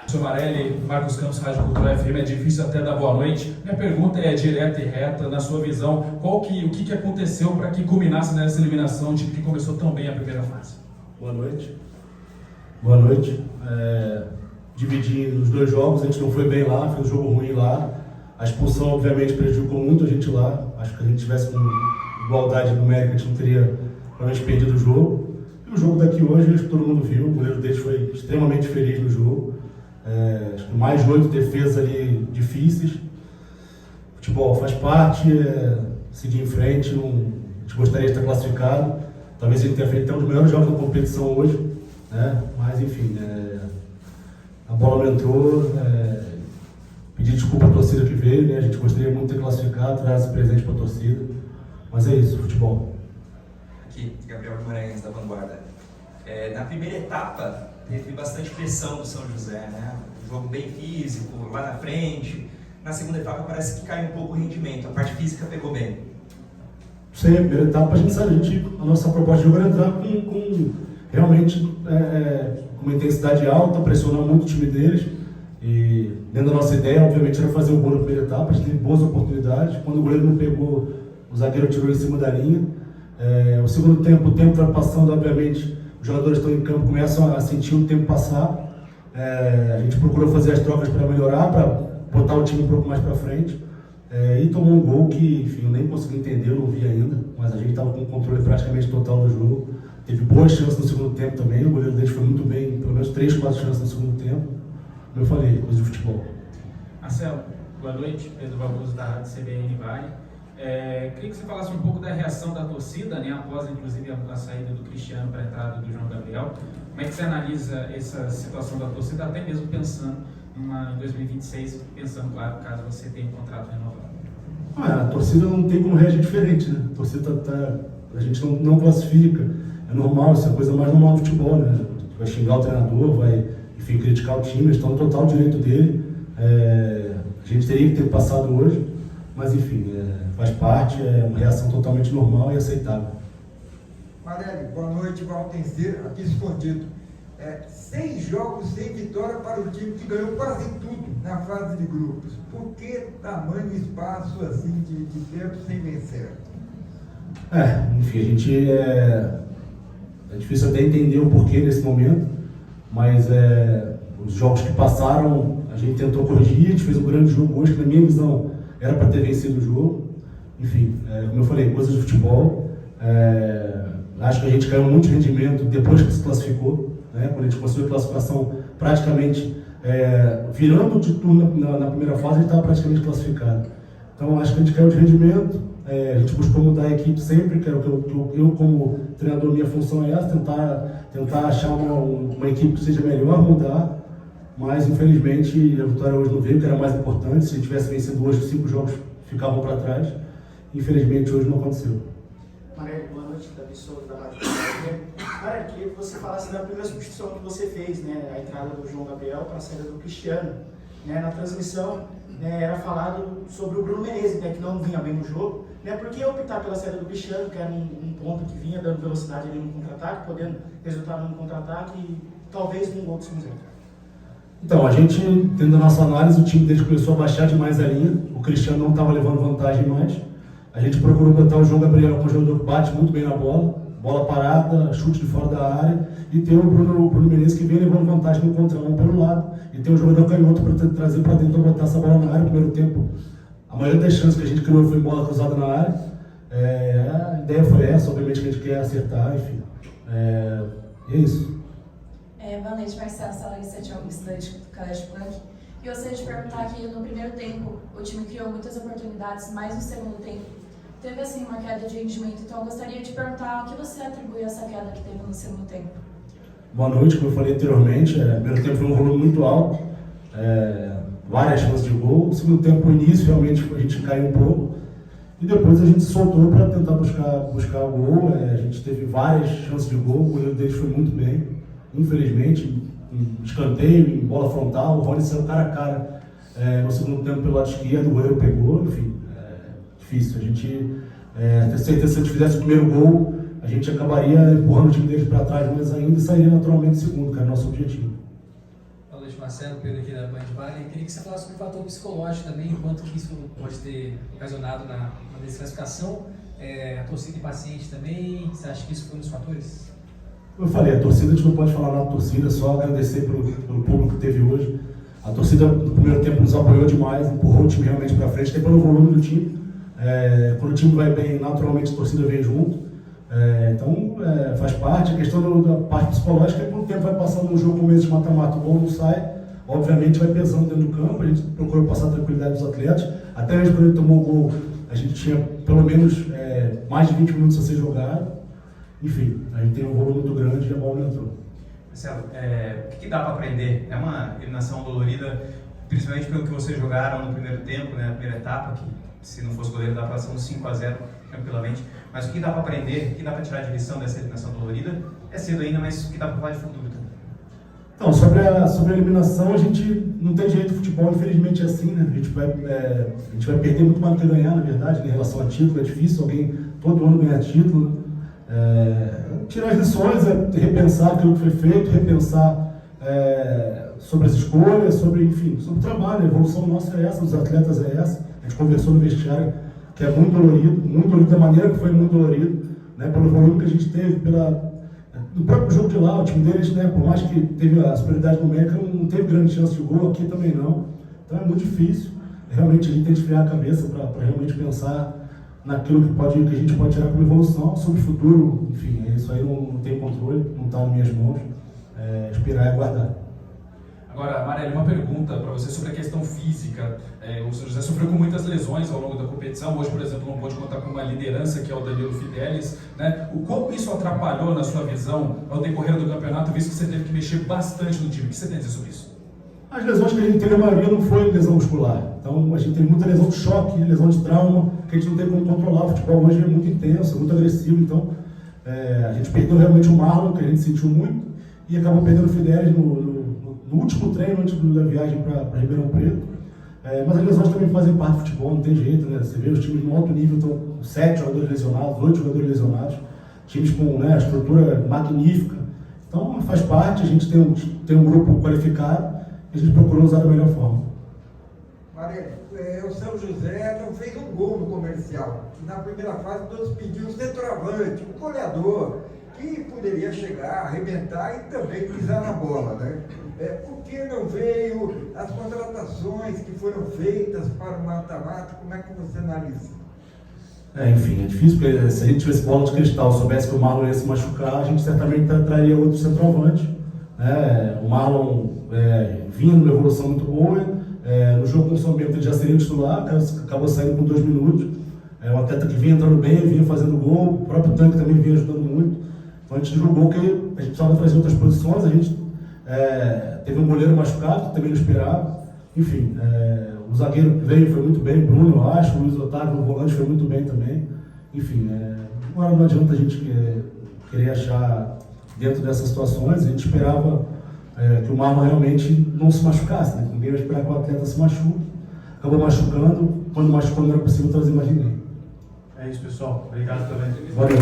Sou Marelli, Marcos Campos, Rádio Cultura FM. É difícil até dar boa noite. Minha pergunta é direta e reta. Na sua visão, o que aconteceu para que culminasse nessa eliminação, um time que começou tão bem a primeira fase? Boa noite. Boa noite. Dividi os dois jogos, a gente não foi bem lá, fez um jogo ruim lá. A expulsão, obviamente, prejudicou muito a gente lá. Acho que se a gente tivesse com igualdade numérica, a gente não teria provavelmente perdido o jogo. E o jogo daqui hoje, acho que todo mundo viu. O goleiro deles foi extremamente feliz no jogo. Acho que mais de 8 defesas ali difíceis. Futebol faz parte, seguir em frente. A gente gostaria de estar classificado. Talvez a gente tenha feito até um dos melhores jogos da competição hoje, né? Mas enfim, a bola não entrou. Pedir desculpa à torcida que veio, né? A gente gostaria muito de ter classificado, trazer esse presente para a torcida. Mas é isso, futebol. Aqui, Gabriel Guimarães, da Vanguarda. Na primeira etapa, teve bastante pressão do São José, né? Um jogo bem físico, lá na frente. Na segunda etapa parece que cai um pouco o rendimento, a parte física pegou bem. Sim, a primeira etapa a gente sabe, a nossa proposta de jogo era entrar com realmente com uma intensidade alta, pressionar muito o time deles. E dentro da nossa ideia, obviamente, era fazer o gol na primeira etapa. A gente teve boas oportunidades. Quando o goleiro não pegou, o zagueiro tirou em cima da linha. O segundo tempo, o tempo vai passando, obviamente, os jogadores estão em campo, começam a sentir o tempo passar. A gente procurou fazer as trocas para melhorar, para botar o time um pouco mais para frente. E tomou um gol que, enfim, eu nem consegui entender, eu não vi ainda, mas a gente estava com o controle praticamente total do jogo. Teve boas chances no segundo tempo também, o goleiro deles foi muito bem, pelo menos 3, 4 chances no segundo tempo. Como eu falei, coisa de futebol. Marcelo, boa noite, Pedro Barroso da Rádio CBN Vale. Queria que você falasse um pouco da reação da torcida, né, após inclusive a saída do Cristiano para a entrada do João Gabriel. Como é que você analisa essa situação da torcida, até mesmo pensando em 2026, pensando, claro, caso você tenha um contrato renovado? A torcida não tem como reagir diferente, né? A torcida a gente não classifica, é normal, isso é a coisa mais normal do futebol, né? Vai xingar o treinador, vai, enfim, criticar o time, eles estão no total direito dele. A gente teria que ter passado hoje, mas enfim, faz parte, é uma reação totalmente normal e aceitável. Marelli, boa noite, Valtenseiro, aqui escondido. 6 jogos sem vitória para o time que ganhou quase tudo na fase de grupos. Por que tamanho espaço assim de tempo sem vencer? Enfim, a gente é difícil até entender o porquê nesse momento, mas os jogos que passaram a gente tentou corrigir, a gente fez um grande jogo hoje, que na minha visão era para ter vencido o jogo. Enfim, como eu falei, coisas de futebol. Acho que a gente caiu muito de rendimento depois que se classificou, né? Quando a gente conseguiu a classificação praticamente virando de turno na primeira fase, a gente estava praticamente classificado. Então acho que a gente caiu de rendimento. A gente buscou mudar a equipe sempre, que eu como treinador, minha função é essa, tentar achar uma equipe que seja melhor, mudar. Mas infelizmente a vitória hoje não veio, que era mais importante. Se a gente tivesse vencido hoje, os 5 jogos ficavam para trás. Infelizmente hoje não aconteceu. Marelli, boa noite, Davi Souza da Rádio FM. Marelli, queria que você falasse da primeira substituição que você fez, né? A entrada do João Gabriel para a saída do Cristiano. Na transmissão, era falado sobre o Bruno Menezes, né, que não vinha bem no jogo. Por que optar pela saída do Cristiano, que era um ponto que vinha dando velocidade ali no contra-ataque, podendo resultar num contra-ataque e talvez num gol do São José? Então, a gente, tendo a nossa análise, o time deles começou a baixar demais a linha, o Cristiano não estava levando vantagem mais. A gente procurou botar o João Gabriel como um jogador que bate muito bem na bola parada, chute de fora da área, e tem o Bruno Menezes que vem levando vantagem no contra-um pelo lado, e tem um jogador canhoto para trazer para dentro, para botar essa bola na área. No primeiro tempo, a maioria das chances que a gente criou foi bola cruzada na área. A ideia foi essa, obviamente que a gente quer acertar, enfim. E é isso. Boa noite, Marcelo, Larissa Tchong, estudante do Colégio Planck. E eu gostaria de perguntar que no primeiro tempo o time criou muitas oportunidades, mas no segundo tempo teve assim uma queda de rendimento. Então eu gostaria de perguntar o que você atribui a essa queda que teve no segundo tempo. Boa noite, como eu falei anteriormente, o primeiro tempo foi um volume muito alto, várias chances de gol. No segundo tempo, o início, realmente a gente caiu um pouco. E depois a gente soltou para tentar buscar o gol. A gente teve várias chances de gol, o goleiro deles foi muito bem. Infelizmente, em escanteio, em bola frontal, o Rony saiu cara a cara no segundo tempo pelo lado esquerdo, o goleiro pegou, enfim, difícil. A gente tem certeza que se a gente fizesse o primeiro gol, a gente acabaria empurrando o time deles para trás mais ainda e sairia naturalmente segundo, que era o nosso objetivo. Fala noite, Marcelo, Pedro aqui da Band Vale. Queria que você falasse sobre o fator psicológico também, quanto que isso pode ter ocasionado na desclassificação. A torcida impaciente também, você acha que isso foi um dos fatores? Como eu falei, a torcida, a gente não pode falar nada da torcida, só agradecer pelo público que teve hoje. A torcida, no primeiro tempo, nos apoiou demais, empurrou o time realmente para frente, até pelo volume do time. Quando o time vai bem, naturalmente a torcida vem junto. Então, faz parte. A questão da parte psicológica é que quando o tempo vai passando no jogo, um mês de mata-mata, o gol não sai, obviamente vai pesando dentro do campo. A gente procurou passar a tranquilidade dos atletas. Até mesmo quando ele tomou o gol, a gente tinha pelo menos mais de 20 minutos a ser jogado. Enfim, a gente tem um volume muito grande e a bola não entrou. Marcelo, o que dá para aprender? É uma eliminação dolorida, principalmente pelo que vocês jogaram no primeiro tempo, né, na primeira etapa, que se não fosse goleiro dá para ser um 5-0 tranquilamente. Mas o que dá para aprender, o que dá para tirar de lição dessa eliminação dolorida? É cedo ainda, mas o que dá para falar de futuro também? Então, sobre a eliminação, a gente não tem jeito, futebol infelizmente é assim, né? A gente vai perder muito mais do que ganhar, na verdade, em relação a título. É difícil alguém todo ano ganhar título. Tirar as lições, repensar aquilo que foi feito, repensar sobre as escolhas, sobre o trabalho. A evolução nossa é essa, dos atletas é essa. A gente conversou no vestiário, que é muito dolorido da maneira que foi muito dolorido, né, pelo volume que a gente teve, no próprio jogo de lá, o time deles, né, por mais que teve a superioridade numérica, não teve grande chance de gol, aqui também não. Então é muito difícil, realmente a gente tem que esfriar a cabeça para realmente pensar naquilo que a gente pode tirar como evolução, sobre o futuro. Enfim, isso aí não tem controle, não está nas minhas mãos, esperar e aguardar. Agora, Marelli, uma pergunta para você sobre a questão física. O São José sofreu com muitas lesões ao longo da competição. Hoje, por exemplo, não pôde contar com uma liderança que é o Danilo Fidelis, né? O quanto isso atrapalhou, na sua visão, ao decorrer do campeonato, visto que você teve que mexer bastante no time? O que você tem a dizer sobre isso? As lesões que a gente teve, a maioria não foi lesão muscular. Então, a gente teve muita lesão de choque, lesão de trauma, que a gente não tem como controlar. O futebol hoje é muito intenso, é muito agressivo. Então, a gente perdeu realmente o Marlon, que a gente sentiu muito, e acabou perdendo o Fidelis no último treino, antes da viagem para Ribeirão Preto. Mas as lesões também fazem parte do futebol, não tem jeito, né? Você vê os times no alto nível, estão 7 jogadores lesionados, 8 jogadores lesionados, times com a estrutura magnífica. Então faz parte, a gente tem um grupo qualificado e a gente procurou usar da melhor forma. Marelli, o São José não fez um gol no Comercial. Na primeira fase todos pediam um centroavante, um goleador, que poderia chegar, arrebentar e também pisar na bola, né? Por que não veio as contratações que foram feitas para o mata-mata? Como é que você analisa? Enfim, é difícil, porque se a gente tivesse bola de cristal, soubesse que o Marlon ia se machucar, a gente certamente traria outro centroavante. O Marlon vinha numa evolução muito boa, no jogo com o São Bento ele já seria o titular, acabou saindo com 2 minutos. É um atleta que vinha entrando bem, vinha fazendo gol, o próprio Tanque também vinha ajudando muito. Então a gente julgou que a gente precisava trazer outras posições, a gente teve um goleiro machucado, que também não esperava. Enfim, o zagueiro que veio foi muito bem, Bruno, eu acho, o Luiz Otávio, no volante, foi muito bem também. Enfim, agora não adianta a gente querer achar dentro dessas situações, a gente esperava que o Marlon realmente não se machucasse, né? Ninguém vai esperar que o atleta se machuque, acabou machucando, quando machucou não era possível trazer mais ninguém. É isso, pessoal. Obrigado também. Valeu.